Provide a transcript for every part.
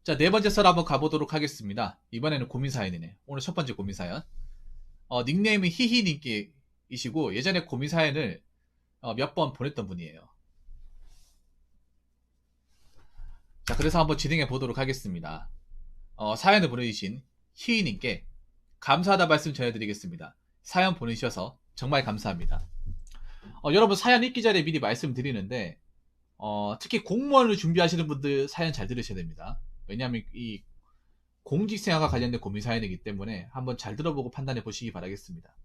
자, 네 번째 썰 한번 가보도록 하겠습니다. 이번에는 고민 사연이네. 오늘 첫 번째 고민 사연. 닉네임이 히히님께이시고 예전에 고민 사연을 몇 번 보냈던 분이에요. 자, 그래서 한번 진행해 보도록 하겠습니다. 사연을 보내주신 히히님께 감사하다 말씀 전해드리겠습니다. 사연 보내주셔서 정말 감사합니다. 여러분 사연 읽기 전에 미리 말씀드리는데 특히 공무원을 준비하시는 분들 사연 잘 들으셔야 됩니다. 왜냐하면 이 공직생활과 관련된 고민 사연이기 때문에 한번 잘 들어보고 판단해 보시기 바라겠습니다.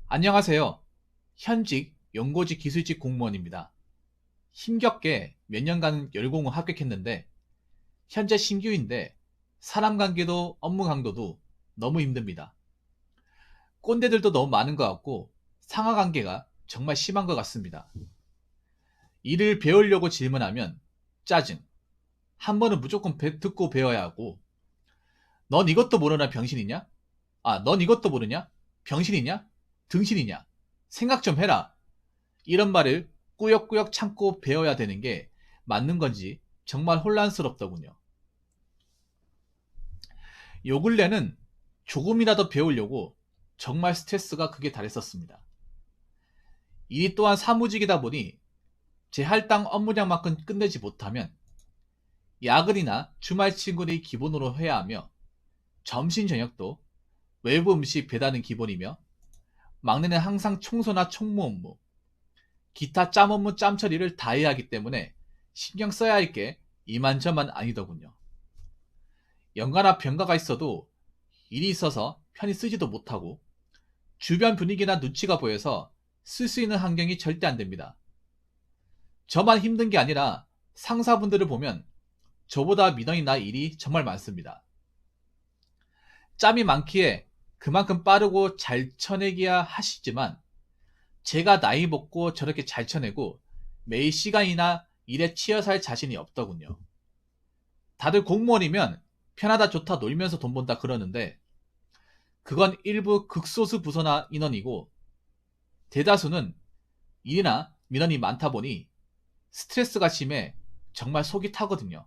안녕하세요. 현직 연고직 기술직 공무원입니다. 힘겹게 몇 년간 열공을 합격했는데 현재 신규인데 사람 관계도 업무 강도도 너무 힘듭니다. 꼰대들도 너무 많은 것 같고 상하 관계가 정말 심한 것 같습니다. 일을 배우려고 질문하면 짜증. 한 번은 무조건 듣고 배워야 하고 넌 이것도 모르나 병신이냐? 넌 이것도 모르냐? 병신이냐? 등신이냐? 생각 좀 해라. 이런 말을 꾸역꾸역 참고 배워야 되는 게 맞는 건지 정말 혼란스럽더군요. 요 근래는 조금이라도 배우려고 정말 스트레스가 극에 달했었습니다. 일이 또한 사무직이다 보니 제 할당 업무량만큼 끝내지 못하면 야근이나 주말 친구들이 기본으로 해야 하며 점심 저녁도 외부 음식 배달은 기본이며 막내는 항상 청소나 총무 업무, 기타 짬 업무 짬 처리를 다 해야 하기 때문에 신경 써야 할 게 이만저만 아니더군요. 연가나 병가가 있어도 일이 있어서 편히 쓰지도 못하고 주변 분위기나 눈치가 보여서 쓸 수 있는 환경이 절대 안 됩니다. 저만 힘든 게 아니라 상사분들을 보면 저보다 민원이나 일이 정말 많습니다. 짬이 많기에 그만큼 빠르고 잘 쳐내기야 하시지만 제가 나이 먹고 저렇게 잘 쳐내고 매일 시간이나 일에 치여서 할 자신이 없더군요. 다들 공무원이면 편하다 좋다 놀면서 돈 번다 그러는데 그건 일부 극소수 부서나 인원이고 대다수는 일이나 민원이 많다 보니 스트레스가 심해 정말 속이 타거든요.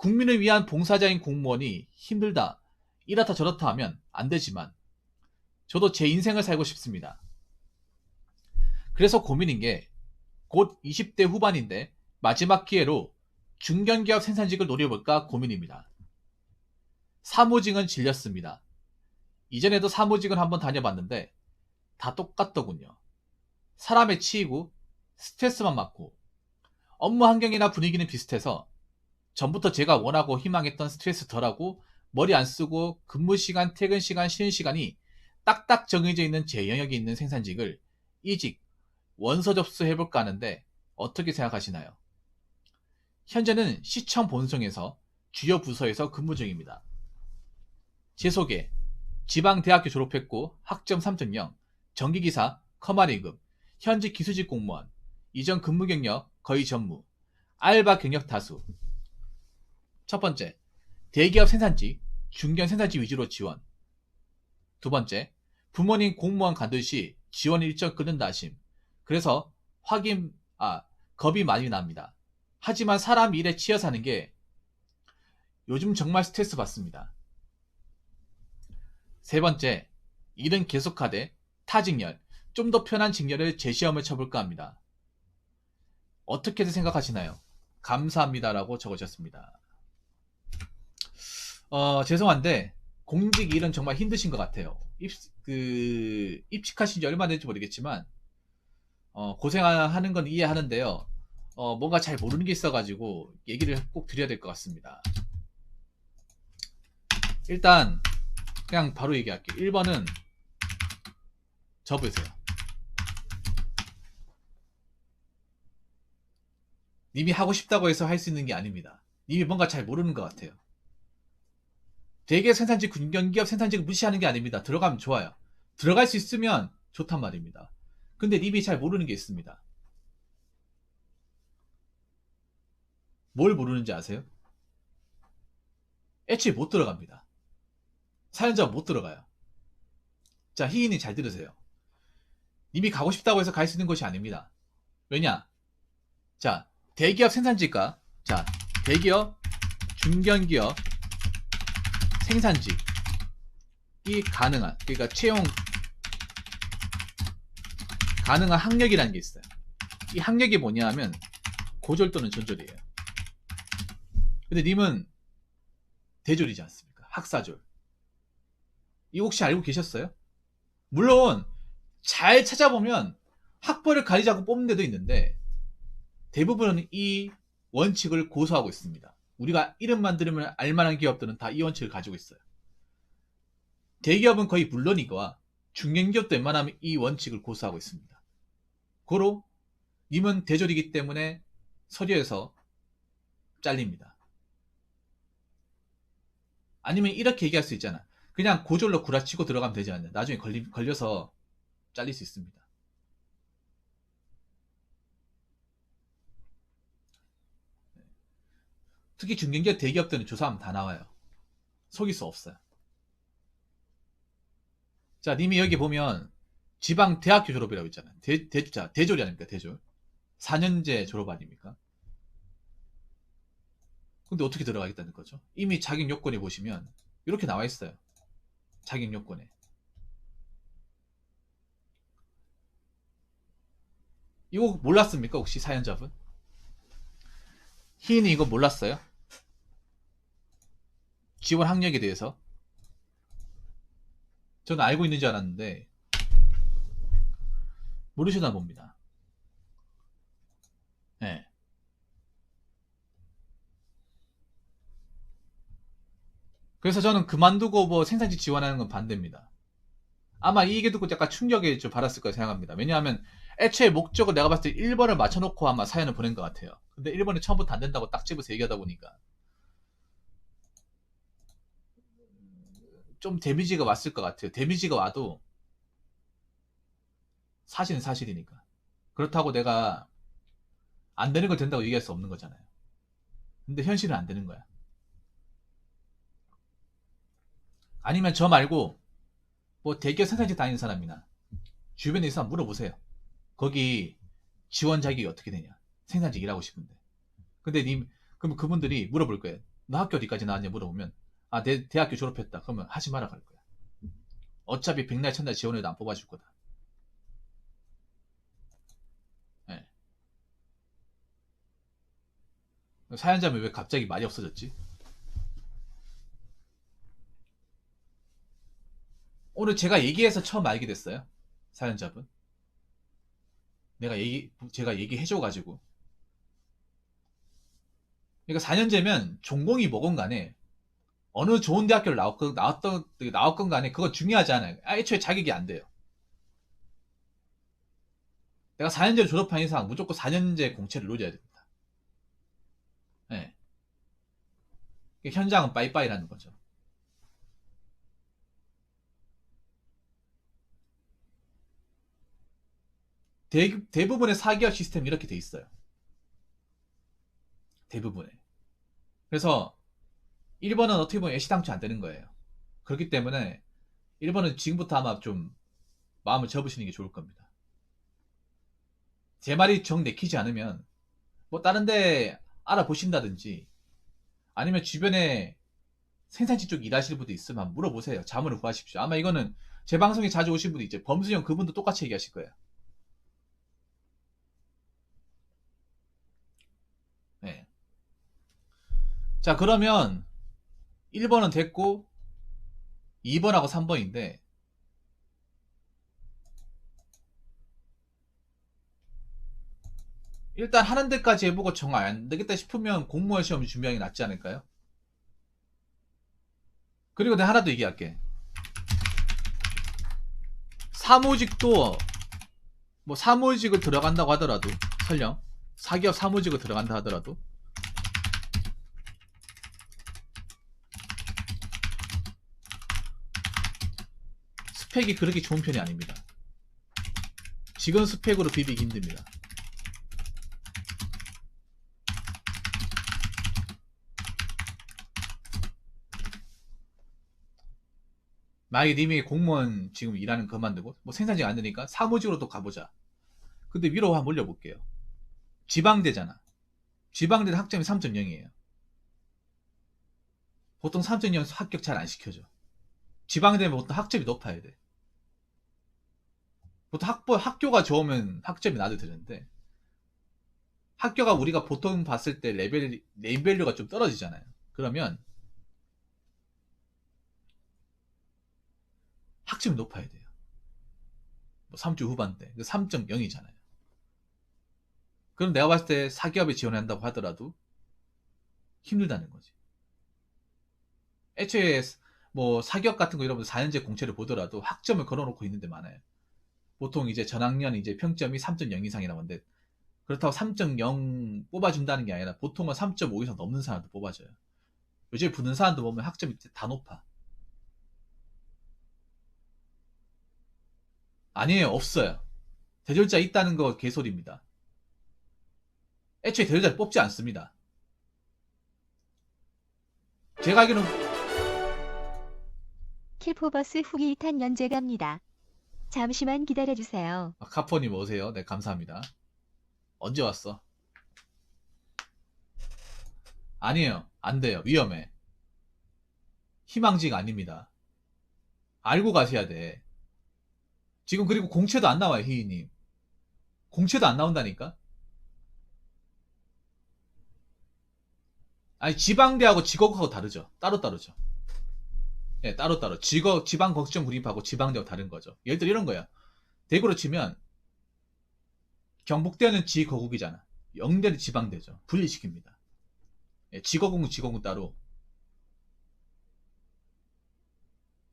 국민을 위한 봉사자인 공무원이 힘들다, 이렇다 저렇다 하면 안 되지만 저도 제 인생을 살고 싶습니다. 그래서 고민인 게 곧 20대 후반인데 마지막 기회로 중견기업 생산직을 노려볼까 고민입니다. 사무직은 질렸습니다. 이전에도 사무직을 한번 다녀봤는데 다 똑같더군요. 사람에 치이고 스트레스만 받고 업무 환경이나 분위기는 비슷해서 전부터 제가 원하고 희망했던 스트레스 덜하고 머리 안 쓰고 근무 시간, 퇴근 시간, 쉬는 시간이 딱딱 정해져 있는 제 영역에 있는 생산직을 이직, 원서 접수해볼까 하는데 어떻게 생각하시나요? 현재는 시청 본청에서 주요 부서에서 근무 중입니다. 제 소개, 지방대학교 졸업했고 학점 3.0, 전기기사, 커말 1급, 현직 기술직 공무원, 이전 근무 경력 거의 전무, 알바 경력 다수. 첫 번째, 대기업 생산직, 중견 생산직 위주로 지원. 두 번째, 부모님 공무원 간두시 지원 일정 끊는다 하심. 그래서 겁이 많이 납니다. 하지만 사람 일에 치여 사는 게 요즘 정말 스트레스 받습니다. 세 번째, 일은 계속하되 타직렬, 좀 더 편한 직렬을 재시험을 쳐볼까 합니다. 어떻게들 생각하시나요? 감사합니다라고 적으셨습니다. 죄송한데 공직 일은 정말 힘드신 것 같아요. 입직하신 지 얼마 됐는지 모르겠지만 고생하는 건 이해하는데요. 뭔가 잘 모르는 게 있어가지고 얘기를 꼭 드려야 될 것 같습니다. 일단 그냥 바로 얘기할게요. 1번은 접으세요. 님이 하고 싶다고 해서 할 수 있는 게 아닙니다. 님이 뭔가 잘 모르는 것 같아요. 대기업 생산직, 군경기업 생산직을 무시하는 게 아닙니다. 들어가면 좋아요. 들어갈 수 있으면 좋단 말입니다. 근데 님이 잘 모르는 게 있습니다. 뭘 모르는지 아세요? 애초에 못 들어갑니다. 사연자가 못 들어가요. 자, 희인이 잘 들으세요. 님이 가고 싶다고 해서 갈 수 있는 것이 아닙니다. 왜냐? 자, 대기업 생산직과 자, 대기업, 중견기업, 생산직이 가능한, 그러니까 채용 가능한 학력이라는 게 있어요. 이 학력이 뭐냐 하면 고졸 또는 전졸이에요. 근데 님은 대졸이지 않습니까? 학사졸. 이거 혹시 알고 계셨어요? 물론 잘 찾아보면 학벌을 가리자고 뽑는 데도 있는데 대부분은 이 원칙을 고수하고 있습니다. 우리가 이름만 들으면 알만한 기업들은 다 이 원칙을 가지고 있어요. 대기업은 거의 물론이거와 중견기업도 웬만하면 이 원칙을 고수하고 있습니다. 고로 님은 대졸이기 때문에 서류에서 잘립니다. 아니면 이렇게 얘기할 수 있잖아. 그냥 고졸로 구라치고 들어가면 되지 않냐. 나중에 걸려서 잘릴 수 있습니다. 특히 중견기업, 대기업들은 조사하면 다 나와요. 속일 수 없어요. 자, 님이 여기 보면 지방 대학교 졸업이라고 있잖아요. 대졸이 아닙니까? 대졸. 4년제 졸업 아닙니까? 근데 어떻게 들어가겠다는 거죠? 이미 자격 요건에 보시면 이렇게 나와 있어요. 자격 요건에. 이거 몰랐습니까? 혹시 사연자분? 희인이 이거 몰랐어요? 지원 학력에 대해서? 저는 알고 있는 줄 알았는데 모르시나 봅니다. 네. 그래서 저는 그만두고 뭐 생산직 지원하는 건 반대입니다. 아마 이 얘기 듣고 약간 충격을 좀 받았을 거라 생각합니다. 왜냐하면 애초에 목적을 내가 봤을 때 1번을 맞춰놓고 아마 사연을 보낸 것 같아요. 근데 1번이 처음부터 안 된다고 딱 집어서 얘기하다 보니까 좀 데미지가 왔을 것 같아요. 데미지가 와도 사실은 사실이니까. 그렇다고 내가 안 되는 걸 된다고 얘기할 수 없는 거잖아요. 근데 현실은 안 되는 거야. 아니면 저 말고 뭐 대기업 생산직 다니는 사람이나 주변에 있어 물어보세요. 거기 지원 자격이 어떻게 되냐. 생산직 일하고 싶은데. 근데 그럼 그분들이 물어볼 거예요. 너 학교 어디까지 나왔냐 물어보면 아, 대학교 졸업했다. 그러면 하지 마라 갈 거야. 어차피 백날 천날 지원해도 안 뽑아줄 거다. 네. 사연자면 왜 갑자기 말이 없어졌지? 오늘 제가 얘기해서 처음 알게 됐어요. 사연자분. 제가 얘기해줘가지고. 그러니까 4년제면 전공이 뭐건 간에 어느 좋은 대학교를 나왔건 간에 그건 중요하지 않아요. 애초에 자격이 안 돼요. 내가 4년제를 졸업한 이상 무조건 4년제 공채를 노려야 됩니다. 네. 현장은 빠이빠이라는 거죠. 대부분의 사기업 시스템이 이렇게 돼 있어요. 대부분에. 그래서 1번은 어떻게 보면 애시당초 안 되는 거예요. 그렇기 때문에 1번은 지금부터 아마 좀 마음을 접으시는 게 좋을 겁니다. 제 말이 정 내키지 않으면 뭐 다른 데 알아보신다든지 아니면 주변에 생산직 쪽 일하시는 분도 있으면 물어보세요. 자문을 구하십시오. 아마 이거는 제 방송에 자주 오신 분이 이제 범수형 그분도 똑같이 얘기하실 거예요. 네. 자, 그러면 1번은 됐고 2번하고 3번인데 일단 하는 데까지 해보고 정 안 되겠다 싶으면 공무원 시험 준비하는 게 낫지 않을까요? 그리고 내가 하나 더 얘기할게. 사무직도 뭐 사무직을 들어간다고 하더라도 설령 사기업 사무직을 들어간다 하더라도 스펙이 그렇게 좋은 편이 아닙니다. 지금 스펙으로 비비기 힘듭니다. 만약에 님이 공무원 지금 일하는 그만두고 뭐 생산직 안 되니까 사무직으로 또 가보자. 근데 위로 한번 올려볼게요. 지방대잖아. 지방대 학점이 3.0이에요. 보통 3.0 합격 잘 안 시켜줘. 지방 되면 보통 학점이 높아야 돼. 보통 학교가 좋으면 학점이 낮아도 되는데, 학교가 우리가 보통 봤을 때 네임밸류가 좀 떨어지잖아요. 그러면 학점이 높아야 돼요. 뭐 3주 후반대. 3.0이잖아요. 그럼 내가 봤을 때 사기업에 지원한다고 하더라도 힘들다는 거지. 애초에 뭐 사기업 같은 거 이런 거 4년제 공채를 보더라도 학점을 걸어놓고 있는 데 많아요. 보통 이제 전학년 이제 평점이 3.0 이상이 나오는데, 그렇다고 3.0 뽑아준다는 게 아니라 보통은 3.5 이상 넘는 사람도 뽑아줘요. 요즘에 붙는 사람도 보면 학점이 다 높아. 아니에요, 없어요. 대졸자 있다는 거 개소리입니다. 애초에 대졸자를 뽑지 않습니다. 제가 알기로는. 킬포버스 후기 2탄 연재 갑니다. 잠시만 기다려주세요. 카포님 오세요. 네, 감사합니다. 언제 왔어? 아니에요. 안 돼요. 위험해. 희망지가 아닙니다. 알고 가셔야 돼. 지금 그리고 공채도 안 나와요, 희희님. 공채도 안 나온다니까? 아니, 지방대하고 직업하고 다르죠. 따로따로죠. 예, 따로따로. 지방 걱정 구립하고 지방대하고 다른 거죠. 예를 들어 이런 거야. 대구로 치면 경북대는 지거국이잖아. 영대는 지방대죠. 분리시킵니다. 예, 지거국은 따로.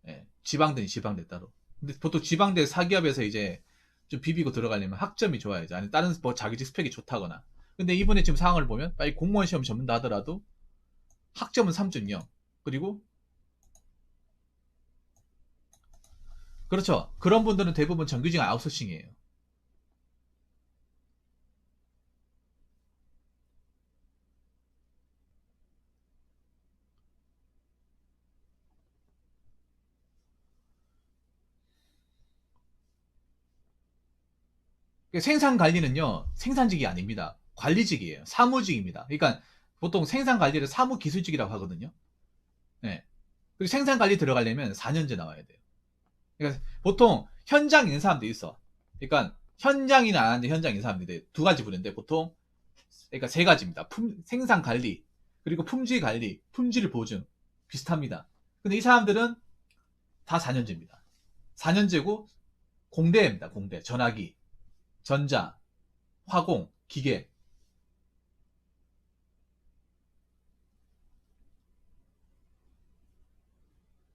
예, 지방대는 지방대 따로. 근데 보통 지방대 사기업에서 이제 좀 비비고 들어가려면 학점이 좋아야지. 아니, 다른 뭐 자기직 스펙이 좋다거나. 근데 이번에 지금 상황을 보면 빨리 공무원 시험 접는다 하더라도 학점은 3.0. 그리고 그렇죠. 그런 분들은 대부분 정규직 아웃소싱이에요. 생산 관리는요, 생산직이 아닙니다. 관리직이에요. 사무직입니다. 그러니까 보통 생산 관리를 사무 기술직이라고 하거든요. 네. 그리고 생산 관리 들어가려면 4년제 나와야 돼요. 그러니까 보통 현장 있는 사람도 있어. 그러니까 현장인은 안 하는데 현장 있는 사람들이 두 가지 부르는데 보통 그러니까 세 가지입니다. 생산 관리, 그리고 품질 관리, 품질 보증 비슷합니다. 근데 이 사람들은 다 4년제입니다. 4년제고 공대입니다. 공대. 전화기, 전자, 화공, 기계.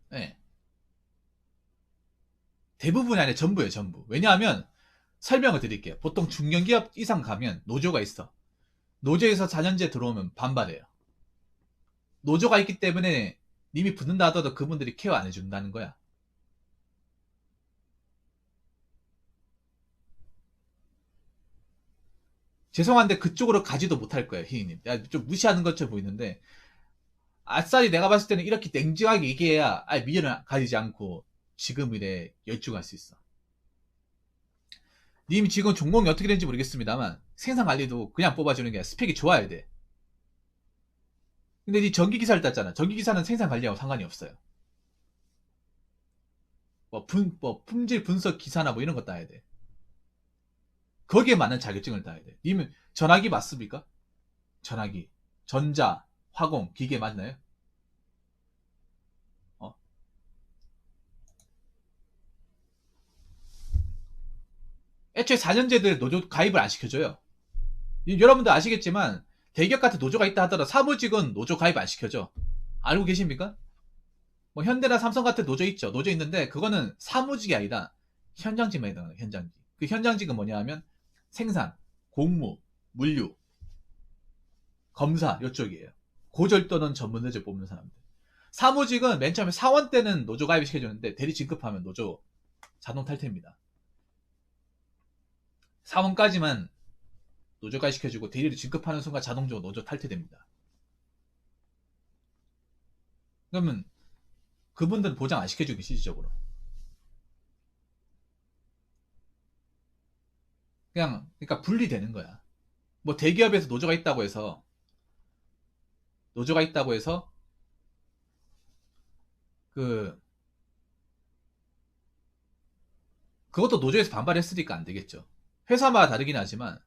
네. 대부분이 아니라 전부예요, 전부. 왜냐하면 설명을 드릴게요. 보통 중견기업 이상 가면 노조가 있어. 노조에서 4년제 들어오면 반발해요. 노조가 있기 때문에 님이 붙는다 하더라도 그분들이 케어 안 해준다는 거야. 죄송한데 그쪽으로 가지도 못할 거예요, 희희님. 좀 무시하는 것처럼 보이는데, 아싸리 내가 봤을 때는 이렇게 냉정하게 얘기해야 미련을 가지지 않고 지금 일에 열중할 수 있어. 님 지금 전공이 어떻게 되는지 모르겠습니다만 생산관리도 그냥 뽑아주는 게 아니라 스펙이 좋아야 돼. 근데 니 전기기사를 땄잖아. 전기기사는 생산관리하고 상관이 없어요. 뭐 품질 분석 기사나 뭐 이런 거 따야 돼. 거기에 맞는 자격증을 따야 돼. 님은 전화기 맞습니까? 전화기, 전자, 화공, 기계 맞나요? 어? 애초에 4년제들 노조 가입을 안 시켜줘요. 여러분들 아시겠지만 대기업 같은 노조가 있다 하더라도 사무직은 노조 가입 안 시켜줘. 알고 계십니까? 뭐 현대나 삼성 같은 노조 있죠. 노조 있는데 그거는 사무직이 아니라 현장직만 해당해요. 현장직. 그 현장직은 뭐냐 하면 생산, 공무, 물류, 검사 이쪽이에요. 고절도는 전문대접 뽑는 사람들. 사무직은 맨 처음에 사원 때는 노조 가입 시켜주는데 대리 진급하면 노조 자동 탈퇴입니다. 사원까지만 노조 가입 시켜주고 대리를 진급하는 순간 자동적으로 노조 탈퇴됩니다. 그러면 그분들은 보장 안 시켜주기 실질적으로. 그러니까 분리되는 거야. 뭐 대기업에서 노조가 있다고 해서 그 그것도 노조에서 반발했으니까 안 되겠죠. 회사마다 다르긴 하지만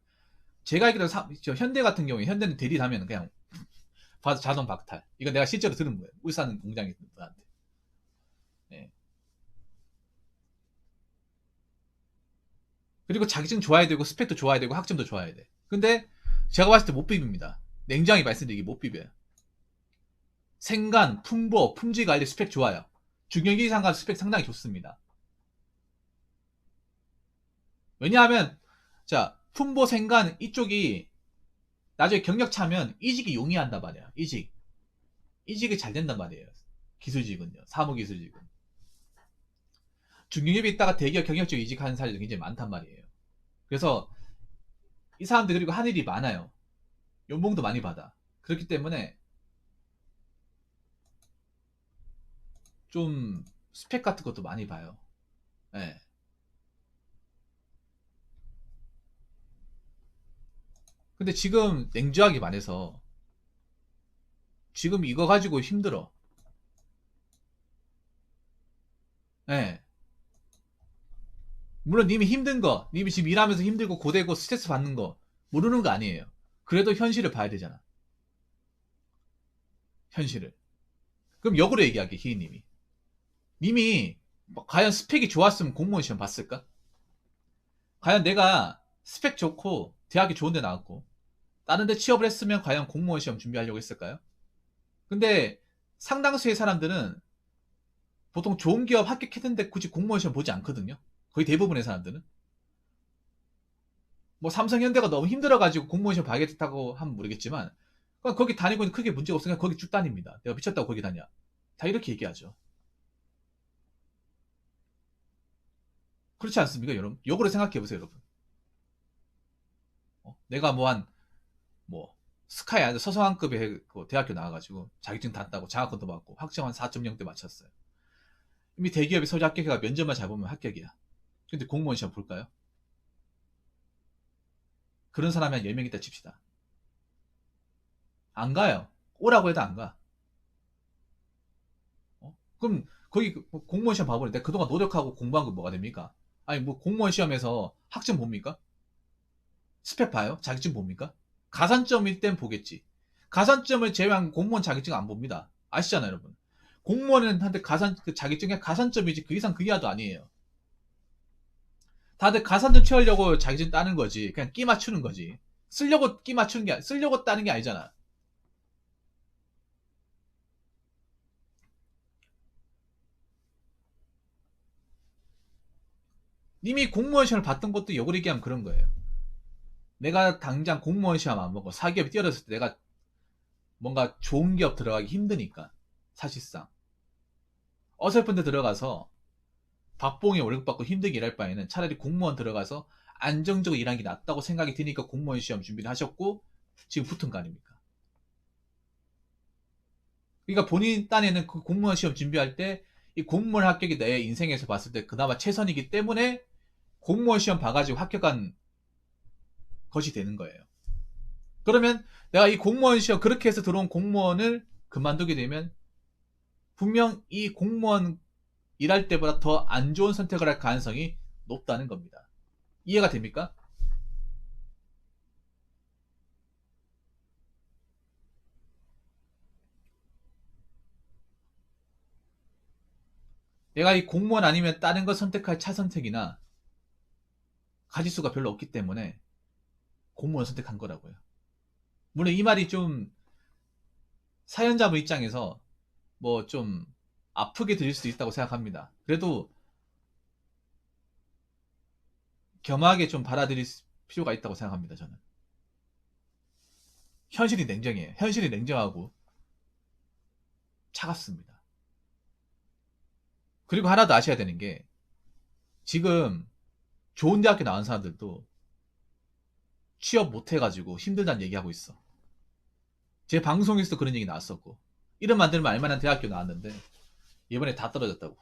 제가 알기로 저 현대 같은 경우에 현대는 대리 하면 그냥 자동 박탈. 이거 내가 실제로 들은 거예요. 울산 공장에 분한테. 예. 그리고 자격증 좋아야 되고 스펙도 좋아야 되고 학점도 좋아야 돼. 근데 제가 봤을 때 못 비빕니다. 냉정하게 말씀드리기 못 비벼요. 생간, 풍보, 품질 관리 스펙 좋아요. 중형기 상관 스펙 상당히 좋습니다. 왜냐하면 자 품보 생간 이쪽이 나중에 경력 차면 이직이 용이한단 말이야. 이직이 잘 된단 말이에요. 기술직은요. 사무기술직은. 중경협에 있다가 대기업 경력직 이직하는 사례도 굉장히 많단 말이에요. 그래서 이 사람들 그리고 한 일이 많아요. 연봉도 많이 받아. 그렇기 때문에 좀 스펙 같은 것도 많이 봐요. 네. 근데 지금 냉정하게 말해서 지금 이거 가지고 힘들어. 네. 물론 님이 힘든 거, 님이 지금 일하면서 힘들고 고되고 스트레스 받는 거 모르는 거 아니에요. 그래도 현실을 봐야 되잖아. 현실을. 그럼 역으로 얘기할게, 희희님이. 님이 과연 스펙이 좋았으면 공무원 시험 봤을까? 과연 내가 스펙 좋고 대학이 좋은 데 나왔고 다른 데 취업을 했으면 과연 공무원 시험 준비하려고 했을까요? 근데 상당수의 사람들은 보통 좋은 기업 합격했는데 굳이 공무원 시험 보지 않거든요. 거의 대부분의 사람들은. 뭐 삼성현대가 너무 힘들어가지고 공무원 시험 봐야겠다고 하면 모르겠지만 그냥 거기 다니고 크게 문제가 없으니까 거기 쭉 다닙니다. 내가 미쳤다고 거기 다녀. 다 이렇게 얘기하죠. 그렇지 않습니까, 여러분? 역으로 생각해보세요, 여러분. 내가 뭐, 스카이 아니 서성한급의 그 대학교 나와가지고 자격증 다 따고 장학금도 받고 학점 한 4.0대 맞췄어요. 이미 대기업에 서류 합격해가 면접만 잘 보면 합격이야. 근데 공무원 시험 볼까요? 그런 사람이 한 10명 있다 칩시다. 안 가요. 오라고 해도 안 가. 그럼 거기 공무원 시험 봐보니 내가 그동안 노력하고 공부한 거 뭐가 됩니까? 아니 뭐 공무원 시험에서 학점 봅니까? 스펙 봐요? 자격증 봅니까? 가산점일 땐 보겠지. 가산점을 제외한 공무원 자격증 안 봅니다. 아시잖아요, 여러분. 공무원은 한테 그 자격증에 가산점이지 그 이상 그 이하도 아니에요. 다들 가산점 채우려고 자격증 따는 거지. 그냥 끼 맞추는 거지. 쓰려고 끼 맞추는 게, 쓰려고 따는 게 아니잖아. 이미 공무원 시험을 봤던 것도 역으로 얘기하면 그런 거예요. 내가 당장 공무원 시험 안 보고 사기업에 뛰어들었을 때 내가 뭔가 좋은 기업 들어가기 힘드니까. 사실상. 어설픈 데 들어가서 박봉에 월급 받고 힘들게 일할 바에는 차라리 공무원 들어가서 안정적으로 일하는 게 낫다고 생각이 드니까 공무원 시험 준비를 하셨고 지금 붙은 거 아닙니까? 그러니까 본인 딴에는 그 공무원 시험 준비할 때 이 공무원 합격이 내 인생에서 봤을 때 그나마 최선이기 때문에 공무원 시험 봐가지고 합격한 것이 되는 거예요. 그러면 내가 이 공무원 시험 그렇게 해서 들어온 공무원을 그만두게 되면 분명 이 공무원 일할 때보다 더 안 좋은 선택을 할 가능성이 높다는 겁니다. 이해가 됩니까? 내가 이 공무원 아니면 다른 거 선택할 차 선택이나 가지수가 별로 없기 때문에 공무원 선택한 거라고요. 물론 이 말이 좀 사연자분 입장에서 뭐 좀 아프게 들릴 수도 있다고 생각합니다. 그래도 겸하게 좀 받아들일 필요가 있다고 생각합니다, 저는. 현실이 냉정해요. 현실이 냉정하고 차갑습니다. 그리고 하나 더 아셔야 되는 게 지금 좋은 대학교 나온 사람들도 취업 못 해가지고 힘들다는 얘기하고 있어. 제 방송에서도 그런 얘기 나왔었고 이름 만들면 알만한 대학교 나왔는데 이번에 다 떨어졌다고.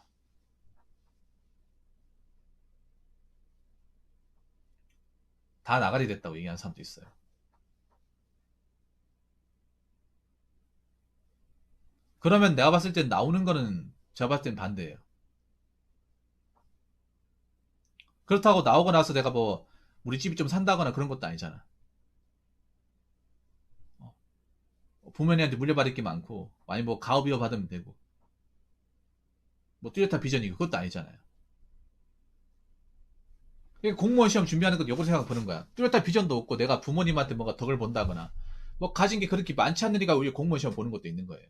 다 나가리 됐다고 얘기하는 사람도 있어요. 그러면 내가 봤을 땐 나오는 거는 제가 봤을 땐 반대예요. 그렇다고 나오고 나서 내가 뭐 우리 집이 좀 산다거나 그런 것도 아니잖아. 어, 부모님한테 물려받을 게 많고 아니 뭐 가업 이어받으면 되고 뭐 뚜렷한 비전이고 그것도 아니잖아요. 그러니까 공무원 시험 준비하는 것도 요걸 생각 보는 거야. 뚜렷한 비전도 없고 내가 부모님한테 뭔가 덕을 본다거나 뭐 가진 게 그렇게 많지 않으니까 우리 공무원 시험 보는 것도 있는 거예요.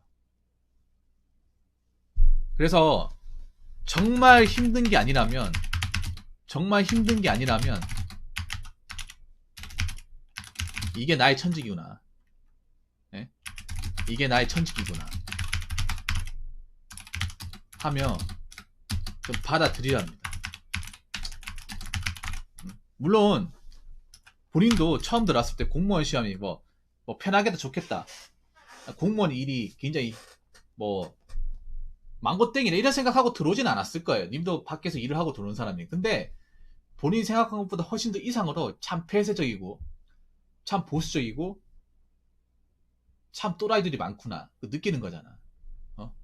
그래서 정말 힘든 게 아니라면 정말 힘든 게 아니라면 이게 나의 천직이구나. 예? 이게 나의 천직이구나. 하며 좀 받아들이랍니다. 물론 본인도 처음 들어왔을 때 공무원 시험이 뭐 편하게도 좋겠다. 공무원 일이 굉장히 뭐 망고땡이네 이런 생각하고 들어오진 않았을 거예요. 님도 밖에서 일을 하고 들어온 사람이. 근데 본인이 생각한 것보다 훨씬 더 이상으로 참 폐쇄적이고 참 보수적이고 참 또라이들이 많구나 느끼는 거잖아. 어?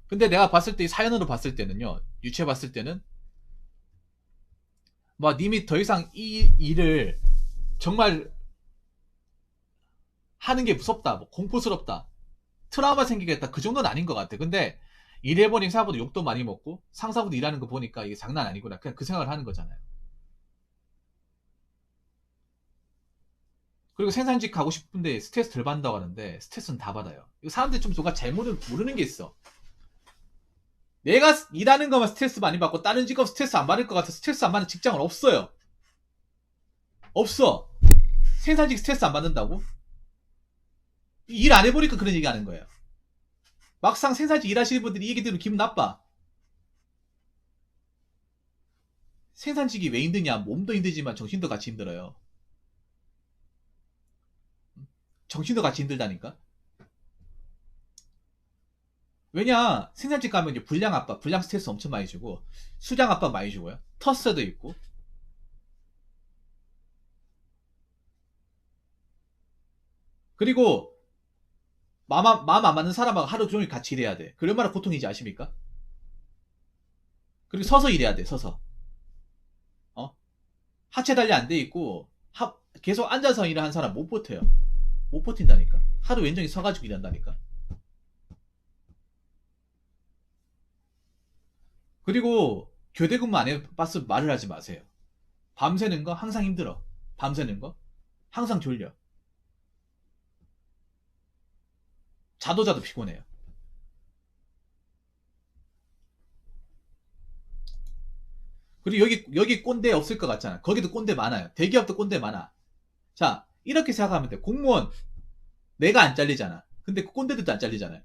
근데 내가 봤을 때 사연으로 봤을 때는요. 유추해 봤을 때는 뭐 님이 더 이상 이 일을 정말 하는 게 무섭다, 뭐 공포스럽다, 트라우마 생기겠다 그 정도는 아닌 것 같아. 근데 일해보니 생각보다 욕도 많이 먹고 상사보다 일하는 거 보니까 이게 장난 아니구나. 그냥 그 생각을 하는 거잖아요. 그리고 생산직 가고 싶은데 스트레스 덜 받는다고 하는데 스트레스는 다 받아요. 이거 사람들이 좀 누가 잘못 모르는 게 있어. 내가 일하는 것만 스트레스 많이 받고 다른 직업 스트레스 안 받을 것 같아 스트레스 안 받는 직장은 없어요. 없어. 생산직 스트레스 안 받는다고? 일 안 해보니까 그런 얘기 하는 거예요. 막상 생산직 일하시는 분들이 이 얘기 들으면 기분 나빠. 생산직이 왜 힘드냐? 몸도 힘들지만 정신도 같이 힘들어요. 정신도 같이 힘들다니까? 왜냐? 생산직 가면 이제 불량 압박, 불량 스트레스 엄청 많이 주고, 수량 압박 많이 주고요. 터스도 있고. 그리고, 마음 안 맞는 사람하고 하루 종일 같이 일해야 돼. 그 얼마나 고통인지 아십니까? 그리고 서서 일해야 돼, 서서. 어? 하체 단련 안 돼 있고, 계속 앉아서 일을 한 사람 못 버텨요. 못 버틴다니까. 하루 왼쪽이 서가지고 일한다니까. 그리고 교대 근무 안 해봤으면 말을 하지 마세요. 밤새는 거 항상 힘들어. 밤새는 거 항상 졸려. 자도 피곤해요. 그리고 여기 꼰대 없을 것 같잖아. 거기도 꼰대 많아요. 대기업도 꼰대 많아. 자, 이렇게 생각하면 돼. 공무원 내가 안 잘리잖아. 근데 꼰대들도 안 잘리잖아요.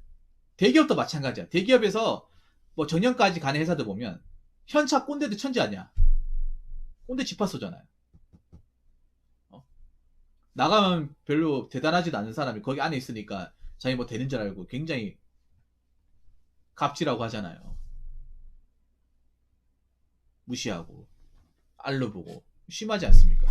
대기업도 마찬가지야. 대기업에서 뭐 정년까지 가는 회사들 보면 현차 꼰대들 천지 아니야. 꼰대 집합소잖아요. 어? 나가면 별로 대단하지도 않은 사람이 거기 안에 있으니까 자기 뭐 되는 줄 알고 굉장히 갑질하고 하잖아요. 무시하고 알로 보고 심하지 않습니까?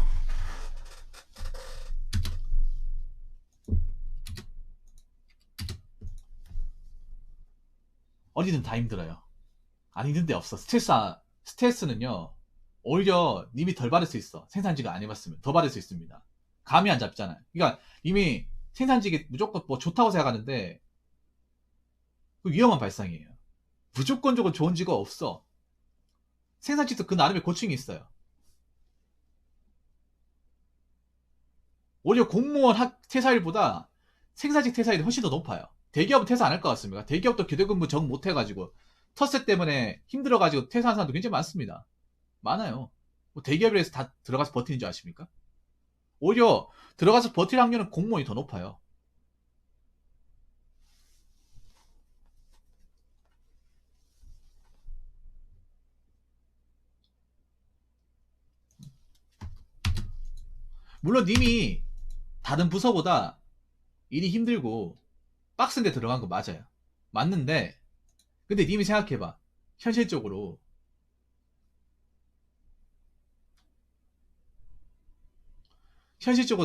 어디든 다 힘들어요. 안 힘든 데 없어. 스트레스는요 오히려 님이 덜 받을 수 있어. 생산직을 안 해봤으면 더 받을 수 있습니다. 감이 안 잡잖아요. 그러니까 이미 생산직이 무조건 뭐 좋다고 생각하는데 그 위험한 발상이에요. 무조건적으로 좋은 직업 없어. 생산직도 그 나름의 고충이 있어요. 오히려 공무원 퇴사율보다 생산직 퇴사율이 훨씬 더 높아요. 대기업은 퇴사 안 할 것 같습니다. 대기업도 교대근무 정 못해가지고 텃세 때문에 힘들어가지고 퇴사한 사람도 굉장히 많습니다. 많아요. 뭐 대기업에서 다 들어가서 버티는 줄 아십니까? 오히려 들어가서 버틸 확률은 공무원이 더 높아요. 물론 님이 다른 부서보다 일이 힘들고 빡센데 들어간 거 맞아요. 맞는데 근데 님이 생각해봐. 현실적으로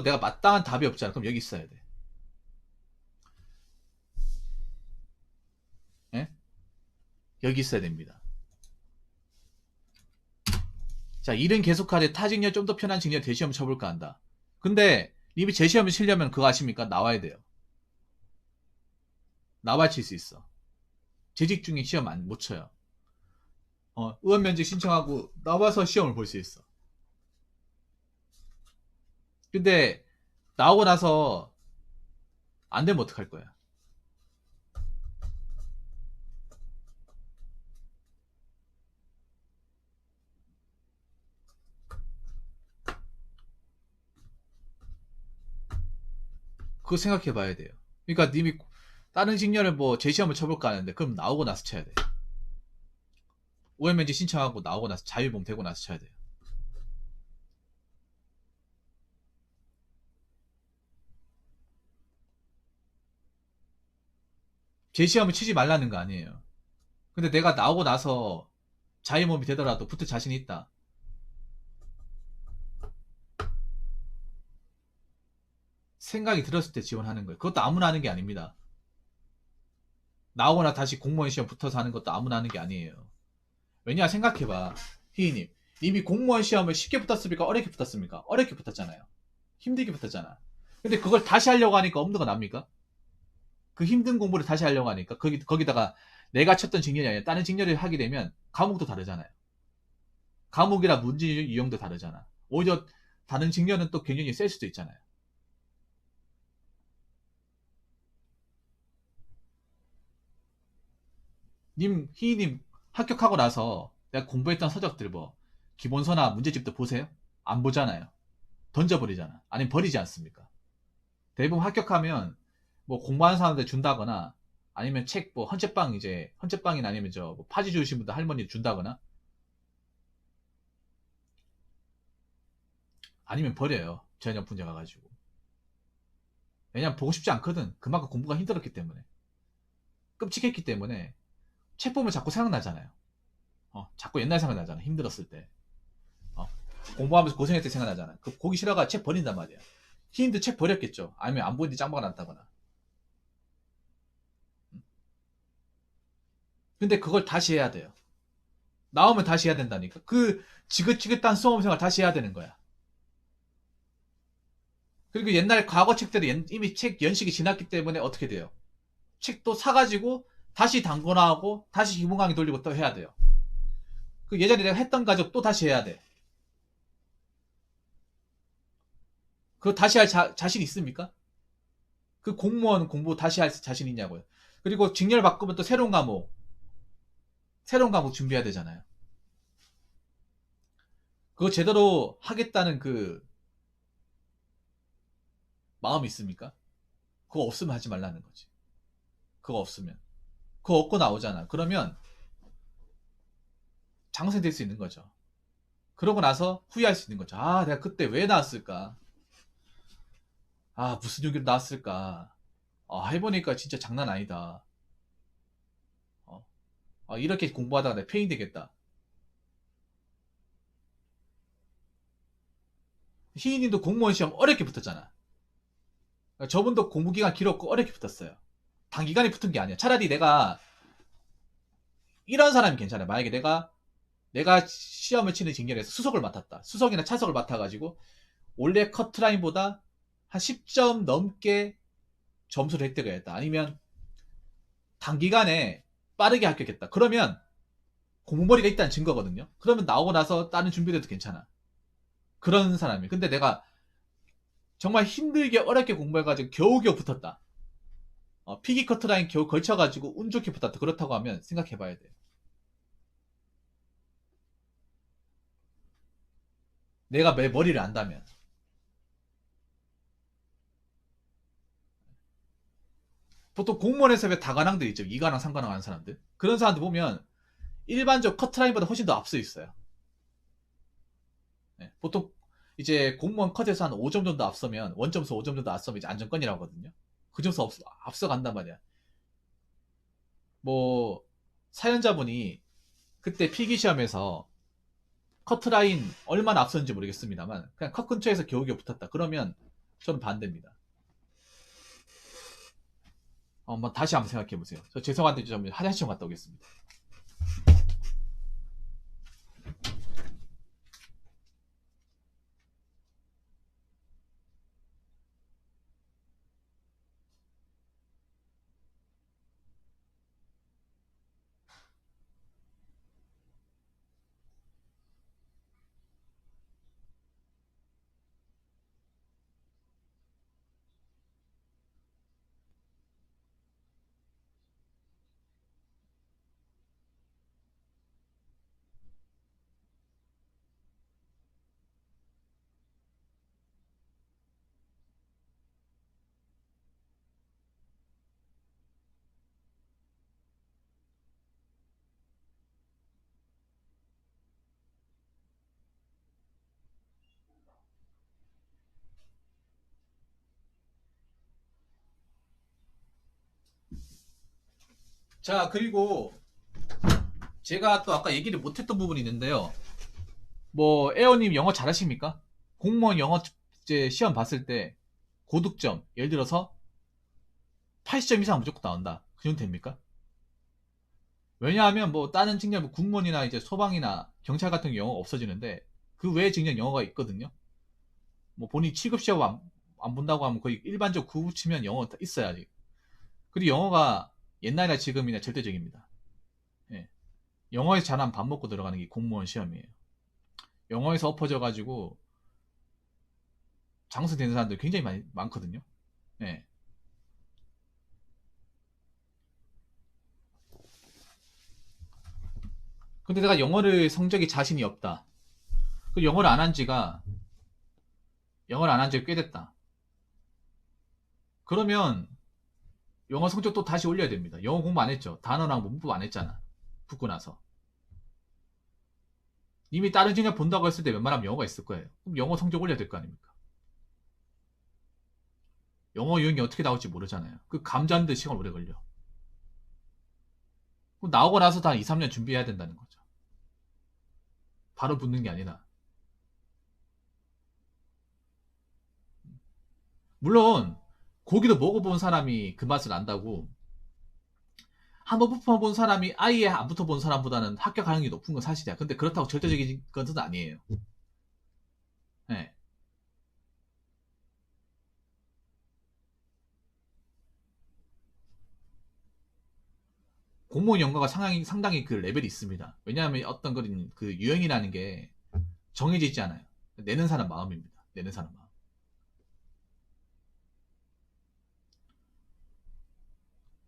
내가 마땅한 답이 없잖아. 그럼 여기 있어야 돼. 예? 여기 있어야 됩니다. 자, 일은 계속하되 타 직렬 좀 더 편한 직렬 대시험 쳐볼까 한다. 근데 님이 재시험을 치려면 그거 아십니까? 나와야 돼요. 나와야 칠 수 있어. 재직 중에 시험 못 쳐요. 의원 면접 신청하고 나와서 시험을 볼 수 있어. 근데 나오고 나서 안 되면 어떡할 거야? 그거 생각해 봐야 돼요. 그러니까 님이 다른 직렬을 뭐 재시험을 쳐볼까 하는데 그럼 나오고 나서 쳐야 돼. OMNG 신청하고 나오고 나서 자유봉 되고 나서 쳐야 돼요. 재시험을 치지 말라는 거 아니에요. 근데 내가 나오고 나서 자유몸이 되더라도 붙을 자신이 있다. 생각이 들었을 때 지원하는 거예요. 그것도 아무나 하는 게 아닙니다. 나오거나 다시 공무원 시험 붙어서 하는 것도 아무나 하는 게 아니에요. 왜냐 생각해봐. 희희님. 님이 공무원 시험을 쉽게 붙었습니까? 어렵게 붙었습니까? 어렵게 붙었잖아요. 힘들게 붙었잖아. 근데 그걸 다시 하려고 하니까 없는 거 납니까? 그 힘든 공부를 다시 하려고 하니까 거기다가 내가 쳤던 직렬이 아니라 다른 직렬을 하게 되면 과목도 다르잖아요. 과목이라 문제 유형도 다르잖아. 오히려 다른 직렬은 또 굉장히 셀 수도 있잖아요. 희희님 합격하고 나서 내가 공부했던 서적들 뭐 기본서나 문제집도 보세요? 안 보잖아요. 던져버리잖아. 아니면 버리지 않습니까? 대부분 합격하면 뭐 공부하는 사람들 준다거나 아니면 책 뭐 헌책방이나 아니면 저뭐 파지 주신 분들 할머니 준다거나 아니면 버려요. 저녁 분자 가가지고. 왜냐면 보고 싶지 않거든. 그만큼 공부가 힘들었기 때문에. 끔찍했기 때문에 책 보면 자꾸 생각나잖아요. 자꾸 옛날 생각나잖아. 힘들었을 때. 어, 공부하면서 고생했을 때 생각나잖아. 그 보기 싫어가 책 버린단 말이야. 희인도 책 버렸겠죠. 아니면 안 보는데 짱박아 놨다거나. 근데 그걸 다시 해야 돼요. 나오면 다시 해야 된다니까. 그 지긋지긋한 수험생활 다시 해야 되는 거야. 그리고 옛날 과거 책들이 이미 책 연식이 지났기 때문에 어떻게 돼요? 책도 사가지고 다시 단권화하고 다시 기본 강의 돌리고 또 해야 돼요. 그 예전에 내가 했던 과정 또 다시 해야 돼. 그거 다시 할 자신 있습니까? 그 공무원 공부 다시 할 자신 있냐고요. 그리고 직렬 바꾸면 또 새로운 과목 준비해야 되잖아요. 그거 제대로 하겠다는 그 마음이 있습니까? 그거 없으면 하지 말라는 거지. 그거 없으면. 그거 얻고 나오잖아. 그러면 장생될 수 있는 거죠. 그러고 나서 후회할 수 있는 거죠. 아, 내가 그때 왜 나왔을까? 아, 무슨 용기로 나왔을까? 해보니까 진짜 장난 아니다. 어, 이렇게 공부하다가 내가 페인 되겠다. 희인님도 공무원 시험 어렵게 붙었잖아. 저분도 공부 기간 길었고 어렵게 붙었어요. 단기간에 붙은 게 아니야. 차라리 이런 사람이 괜찮아요. 만약에 내가 시험을 치는 직렬에서 수석을 맡았다. 수석이나 차석을 맡아가지고 원래 커트라인보다 한 10점 넘게 점수를 획득했다. 아니면 단기간에 빠르게 합격했다. 그러면 공부머리가 있다는 증거거든요. 그러면 나오고 나서 다른 준비도 해도 괜찮아. 그런 사람이. 근데 내가 정말 힘들게 어렵게 공부해가지고 겨우겨우 붙었다. 피기 커트라인 겨우 걸쳐가지고 운 좋게 붙었다. 그렇다고 하면 생각해봐야 돼. 내가 내 머리를 안다면. 보통 공무원에서 왜 다관왕들 있죠. 2관왕, 3관왕 하는 사람들. 그런 사람들 보면 일반적 커트라인보다 훨씬 더 앞서 있어요. 네, 보통 이제 공무원 컷에서 한 5점 정도 앞서면 원점수 5점 정도 앞서면 이제 안정권이라고 하거든요. 그 점수 앞서 간단 말이야. 뭐 사연자분이 그때 필기시험에서 커트라인 얼마나 앞섰는지 모르겠습니다만 그냥 컷 근처에서 겨우겨우 붙었다. 그러면 저는 반대입니다. 다시 한번 생각해 보세요. 저 죄송한데 좀 화장실 좀 갔다 오겠습니다. 자, 그리고 제가 또 아까 얘기를 못했던 부분이 있는데요. 뭐 에어님 영어 잘하십니까? 공무원 영어 이제 시험 봤을 때 고득점 예를 들어서 80점 이상 무조건 나온다. 그 정도 됩니까? 왜냐하면 뭐 다른 직nghiệp 뭐 군무원이나 이제 소방이나 경찰 같은 경우 영어가 없어지는데 그 외의 직nghiệp 영어가 있거든요. 뭐 본인 취급 시험 안 본다고 하면 거의 일반적 구급 치면 영어 있어야지. 그리고 영어가 옛날이나 지금이나 절대적입니다. 예. 영어에서 잘하면 밥 먹고 들어가는 게 공무원 시험이에요. 영어에서 엎어져 가지고 장수되는 사람들 굉장히 많거든요. 예. 근데 내가 영어를 성적이 자신이 없다. 그 영어를 안 한 지가 꽤 됐다. 그러면 영어 성적 또 다시 올려야 됩니다. 영어 공부 안 했죠. 단어랑 문법 안 했잖아. 붙고 나서. 이미 다른 직업 본다고 했을 때 웬만하면 영어가 있을 거예요. 그럼 영어 성적 올려야 될 거 아닙니까? 영어 유형이 어떻게 나올지 모르잖아요. 그 감자는데 시간 오래 걸려. 그럼 나오고 나서 다 2, 3년 준비해야 된다는 거죠. 바로 붙는 게 아니라. 물론 고기도 먹어본 사람이 그 맛을 안다고 한번 붙어본 사람이 아예 안 붙어본 사람보다는 합격 가능성이 높은 건 사실이야. 근데 그렇다고 절대적인 것은 아니에요. 네. 공무원 연가가 상당히 그 레벨이 있습니다. 왜냐하면 어떤 거는 그 유형이라는 게 정해져 있지 않아요. 내는 사람 마음입니다. 내는 사람 마음.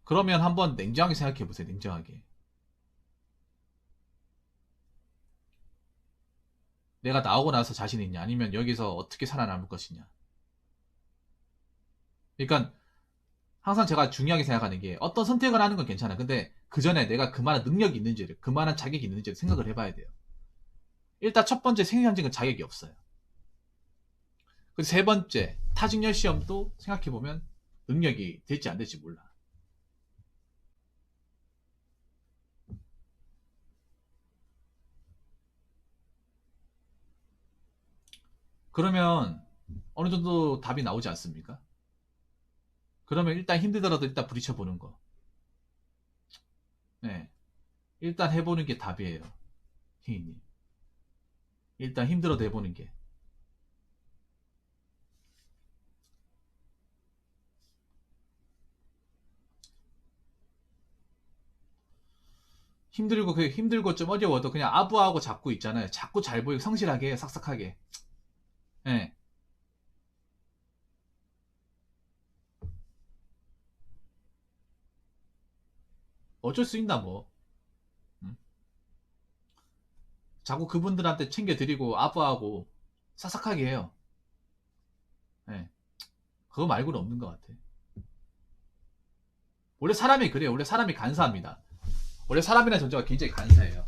그러면 한번 냉정하게 생각해 보세요. 냉정하게. 내가 나오고 나서 자신 있냐? 아니면 여기서 어떻게 살아남을 것이냐? 그러니까 항상 제가 중요하게 생각하는 게 어떤 선택을 하는 건 괜찮아요. 근데 그 전에 내가 그만한 능력이 있는지를, 그만한 자격이 있는지를 생각을 해봐야 돼요. 일단 첫 번째 생리상직은 자격이 없어요. 그리고 세 번째 타직열 시험도 생각해보면 능력이 될지 안 될지 몰라. 그러면 어느 정도 답이 나오지 않습니까? 그러면 일단 힘들더라도 일단 부딪혀보는 거. 네. 일단 해보는 게 답이에요. 희인님. 일단 힘들어도 해보는 게. 힘들고 좀 어려워도 그냥 아부하고 잡고 있잖아요. 자꾸 잘 보이고 성실하게 싹싹하게. 예. 어쩔 수 있나 뭐. 음. 자꾸 그분들한테 챙겨드리고 아부하고 싹싹하게 해요. 예. 그거 말고는 없는 것 같아. 원래 사람이 그래요. 원래 사람이 간사합니다. 원래 사람이라는 존재가 굉장히 간사해요.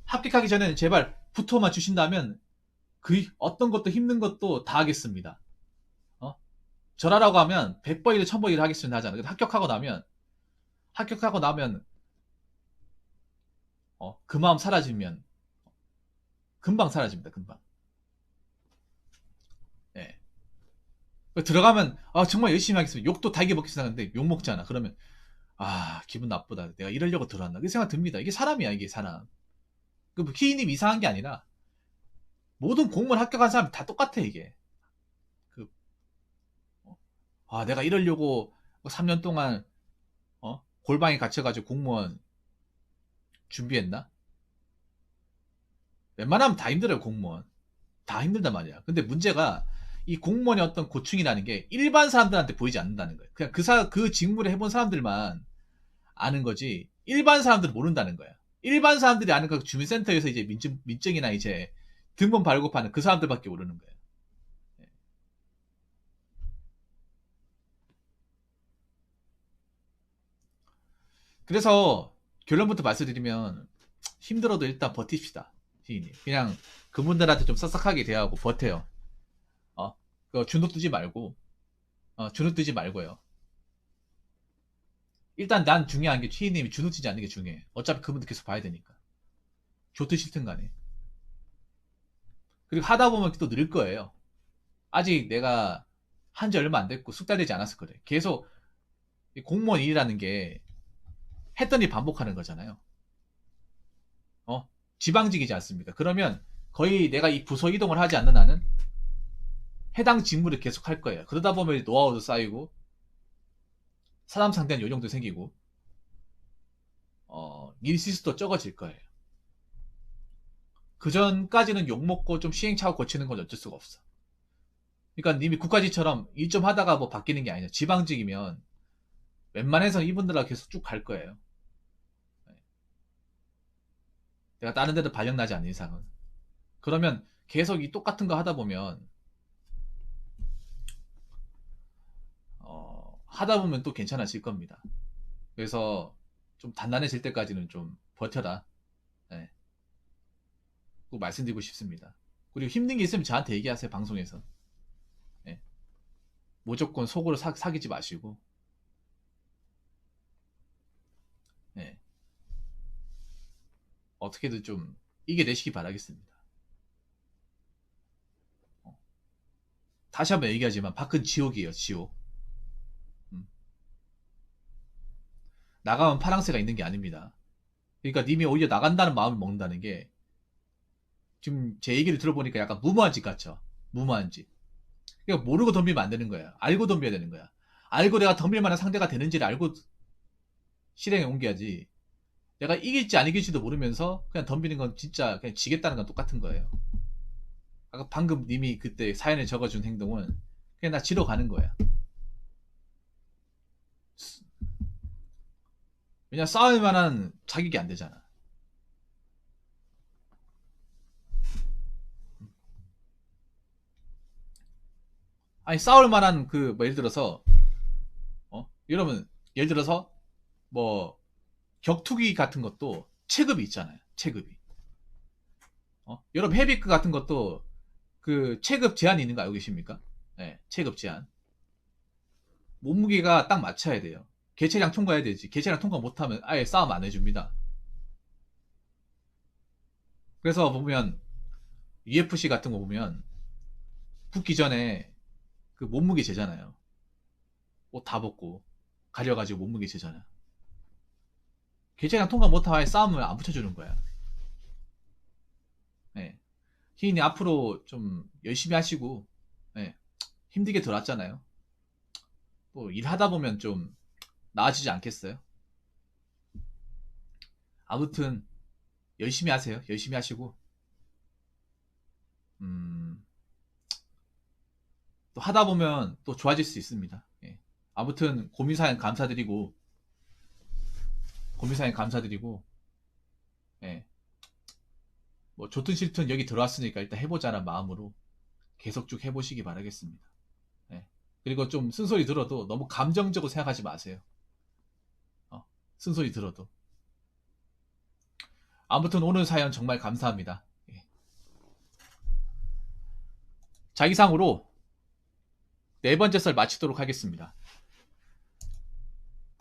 합격하기 전에는 제발 붙어만 주신다면 그 어떤 것도 힘든 것도 다 하겠습니다. 어? 절하라고 하면 100번이든 1000번이든 하겠습니다 하잖아. 근데 합격하고 나면 그 마음 사라지면 금방 사라집니다. 금방. 예. 들어가면 정말 열심히 하겠습니다. 욕도 달게 먹기 시작하는데 욕 먹잖아. 그러면 기분 나쁘다. 내가 이러려고 들어왔나? 그 생각 듭니다. 이게 사람이야, 이게 사람. 그 키이님 이상한 게 아니라 모든 공무원 합격한 사람 다 똑같아, 이게. 그, 내가 이러려고 3년 동안 골방에 갇혀가지고 공무원 준비했나? 웬만하면 다 힘들어요, 공무원. 다 힘들단 말이야. 근데 문제가 이 공무원의 어떤 고충이라는 게 일반 사람들한테 보이지 않는다는 거예요. 그냥 그 직무를 해본 사람들만 아는 거지 일반 사람들은 모른다는 거야. 일반 사람들이 아는 거 주민센터에서 이제 민증이나 이제 등본 발급하는 그 사람들밖에 모르는 거예요. 그래서 결론부터 말씀드리면 힘들어도 일단 버팁시다. 시인이 그냥 그분들한테 좀 싹싹하게 대하고 버텨요. 주눅 뜨지 말고 주눅 뜨지 말고요. 일단 난 중요한 게 T님이 주눅지지 않는 게 중요해. 어차피 그분도 계속 봐야 되니까. 좋든 싫든 간에. 그리고 하다 보면 또 늘 거예요. 아직 내가 한 지 얼마 안 됐고 숙달되지 않았을 거래. 계속 공무원 일이라는 게 했던 일 반복하는 거잖아요. 지방직이지 않습니까? 그러면 거의 내가 이 부서 이동을 하지 않는 한은 해당 직무를 계속 할 거예요. 그러다 보면 노하우도 쌓이고 사람 상대한 요령도 생기고 일 실수도 적어질 거예요. 그 전까지는 욕먹고 좀 시행착오 거치는 건 어쩔 수가 없어. 그러니까 님이 국가직처럼 일 좀 하다가 뭐 바뀌는 게 아니라 지방직이면 웬만해서 이분들하고 계속 쭉 갈 거예요. 내가 다른 데도 발령나지 않는 이상은. 그러면 계속 이 똑같은 거 하다 보면 하다 보면 또 괜찮아질 겁니다. 그래서 좀 단단해질 때까지는 좀 버텨라. 네. 꼭 말씀드리고 싶습니다. 그리고 힘든 게 있으면 저한테 얘기하세요. 방송에서. 네. 무조건 속으로 사귀지 마시고. 네. 어떻게든 좀 이겨내시기 바라겠습니다. 다시 한번 얘기하지만 밖은 지옥이에요. 지옥. 나가면 파랑새가 있는 게 아닙니다. 그러니까 님이 오히려 나간다는 마음을 먹는다는 게 지금 제 얘기를 들어보니까 약간 무모한 짓 같죠? 무모한 짓. 그러니까 모르고 덤비면 안 되는 거야. 알고 덤벼야 되는 거야. 알고 내가 덤빌 만한 상대가 되는지를 알고 실행에 옮겨야지. 내가 이길지 안 이길지도 모르면서 그냥 덤비는 건 진짜 그냥 지겠다는 건 똑같은 거예요. 아까 방금 님이 그때 사연에 적어준 행동은 그냥 나 지러 가는 거야. 왜냐 싸울 만한 자격이 안 되잖아. 아니 싸울 만한 그 뭐 예를 들어서 여러분 예를 들어서 뭐 격투기 같은 것도 체급이 있잖아요. 체급이. 여러분 헤비급 같은 것도 그 체급 제한이 있는 거 알고 계십니까? 네, 체급 제한. 몸무게가 딱 맞춰야 돼요. 개체량 통과해야 되지. 개체량 통과 못하면 아예 싸움 안 해줍니다. 그래서 보면 UFC 같은 거 보면 붙기 전에 그 몸무게 재잖아요. 옷 다 벗고 가려가지고 몸무게 재잖아. 개체량 통과 못하면 아예 싸움을 안 붙여주는 거야. 네. 희인이 앞으로 좀 열심히 하시고 네. 힘들게 들어왔잖아요. 또 일하다 보면 좀 나아지지 않겠어요? 아무튼 열심히 하세요. 열심히 하시고 또 하다 보면 또 좋아질 수 있습니다. 예. 아무튼 고민사연 감사드리고 예. 뭐 좋든 싫든 여기 들어왔으니까 일단 해보자는 마음으로 계속 쭉 해보시기 바라겠습니다. 예. 그리고 좀 쓴소리 들어도 너무 감정적으로 생각하지 마세요. 쓴소리 들어도. 아무튼 오늘 사연 정말 감사합니다. 예. 자, 이상으로 네 번째 썰 마치도록 하겠습니다.